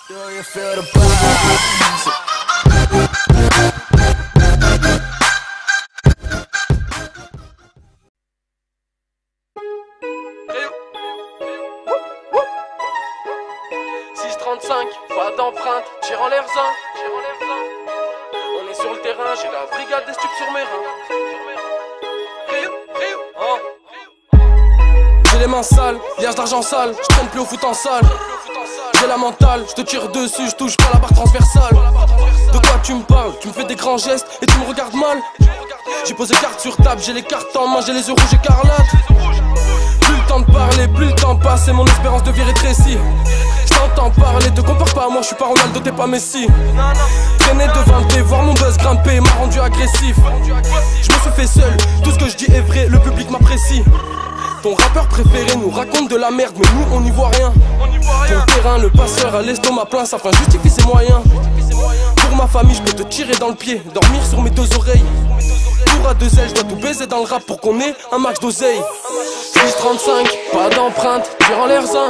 Do you feel the vibes? Pas d'empreinte, tire en l'air zin. On est sur le terrain, j'ai la brigade des stups sur mes reins. J'ai les mains sales, liage d'argent sale, je traîne plus au foot en salle. J'ai la mentale, je te tire dessus, je touche pas la barre transversale. De quoi tu me parles? Tu me fais des grands gestes et tu me regardes mal. J'ai posé carte sur table, j'ai les cartes en main, j'ai les yeux rouges écarlates. Plus le temps de parler, plus le temps passe et mon espérance de vie rétrécit. J't'entends parler, te compare pas à moi, je suis pas Ronaldo, t'es pas Messi. Traîner devant tes, voir mon buzz grimper m'a rendu agressif. Je me suis fait seul, tout ce que je dis est vrai, le public m'apprécie. Ton rappeur préféré nous raconte de la merde, mais nous on n'y voit rien. Ton terrain, le passeur a l'estomac plein, ça fin justifie ses moyens. Pour ma famille, je peux te tirer dans le pied, dormir sur mes deux oreilles. Tour à deux ailes, je dois tout baiser dans le rap pour qu'on ait un max d'oseille. 635, pas d'empreinte, tire en l'air zin.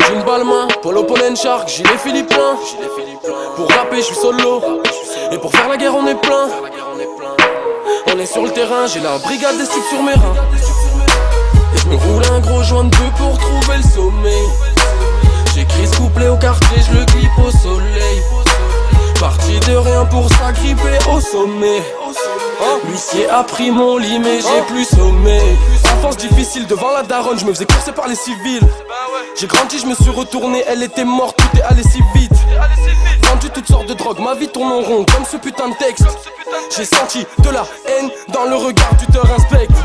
J'ai une balle main, Polo Ponen Shark, gilet Philippin. Pour rapper, je suis solo. Et pour faire la guerre, on est plein. On est sur le terrain, j'ai la brigade des stups sur mes reins. Et je me roule un gros joint de deux pour trouver le sommeil. J'écris ce couplet au quartier, je le clip au soleil. Parti de rien pour s'agripper au sommet. L'huissier a pris mon lit mais j'ai plus sommeil. Enfance difficile devant la daronne, je me faisais courser par les civils. J'ai grandi, je me suis retourné, elle était morte, tout est allé si vite. Vendu toutes sortes de drogues, ma vie tourne en rond comme ce putain de texte. J'ai senti de la haine dans le regard du te inspecte.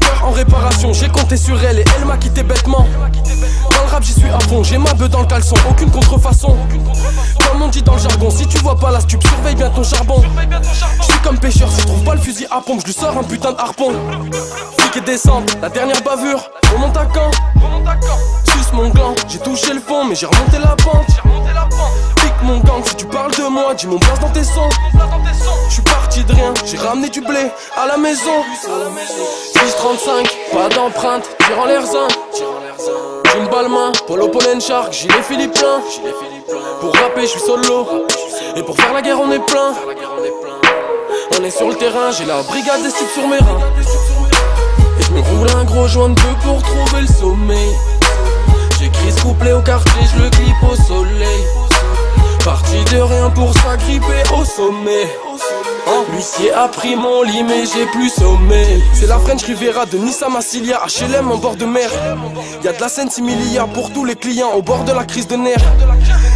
Cœur en réparation, j'ai compté sur elle et elle m'a quitté bêtement. Dans le rap j'y suis à fond, j'ai ma beuh dans le caleçon, aucune contrefaçon. Comme on dit dans le jargon, si tu vois pas la stup, surveille bien ton charbon. Je suis comme pêcheur, si je trouve pas le fusil à pompe, je lui sors un putain de harpon. Flic et descente, la dernière bavure, on monte à camp. Suce mon gland, j'ai touché le fond mais j'ai remonté la pente. Pique mon gang, si tu parles de moi, dis mon place dans tes sons. Je suis parti de rien, j'ai ramené du blé à la maison. 635, pas d'empreinte, tire en l'air zin. J'ai une balle main, Polo Ponen Shark, gilet Philippin. Pour rapper, je suis solo. Et pour faire la guerre, on est plein. On est sur le terrain, j'ai la brigade des stups sur mes reins. Et je me roule un gros joint de deux pour trouver le sommeil. J'écris ce couplet au quartier, je le clip au soleil. Parti de rien pour s'agripper au sommet. L'huissier a pris mon lit mais j'ai plus sommeil. C'est la French Riviera de Nice à Massilia, HLM en bord de mer. Y'a de la scène similia pour tous les clients au bord de la crise de nerfs.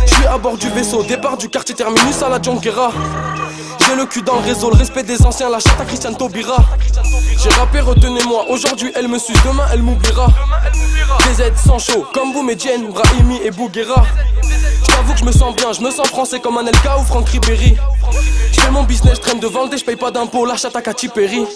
J'suis à bord du vaisseau, départ du quartier terminus à la Junquera. J'ai le cul dans le réseau, le respect des anciens, la chatte à Christian Taubira. J'ai rappé, retenez-moi, aujourd'hui elle me suce, demain elle m'oubliera. Des aides sans chaud, comme Boumedienne, Brahimi et Bouguera. J'avoue que je me sens bien, je me sens français comme Anelka ou Franck Ribéry. J'fais mon business, je traîne devant le dé, j'paye pas d'impôts, la chatte à Katy Perry.